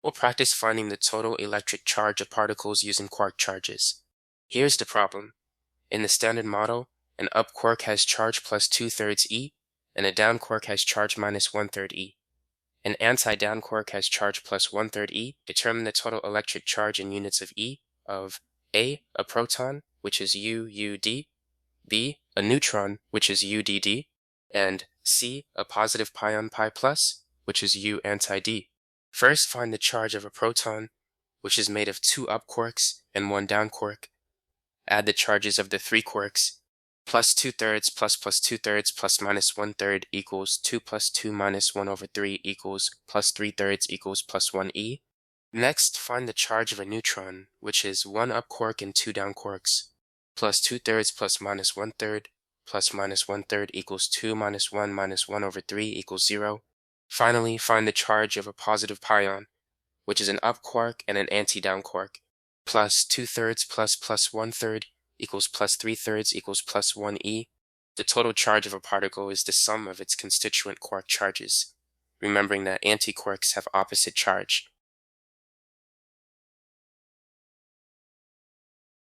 We'll practice finding the total electric charge of particles using quark charges. Here's the problem. In the standard model, an up quark has charge plus 2/3 e, and a down quark has charge minus 1/3 e. An anti-down quark has charge plus 1/3 e. Determine the total electric charge in units of e of A, a proton, which is U-U-D, B, a neutron, which is U-D-D, and C, a positive pion pi plus, which is U anti-D. First, find the charge of a proton, which is made of 2 up quarks and 1 down quark. Add the charges of the 3 quarks. Plus 2/3 plus 2/3 plus minus 1/3 equals 2 plus 2 minus 1/3 equals plus 3/3 equals plus 1e. Next, find the charge of a neutron, which is 1 up quark and 2 down quarks. Plus 2/3 plus minus 1/3 plus minus 1/3 equals 2 minus 1 minus 1/3 equals 0. Finally, find the charge of a positive pion, which is an up quark and an anti-down quark. Plus 2/3 plus 1/3 equals plus 3/3 equals plus 1e. The total charge of a particle is the sum of its constituent quark charges, remembering that antiquarks have opposite charge.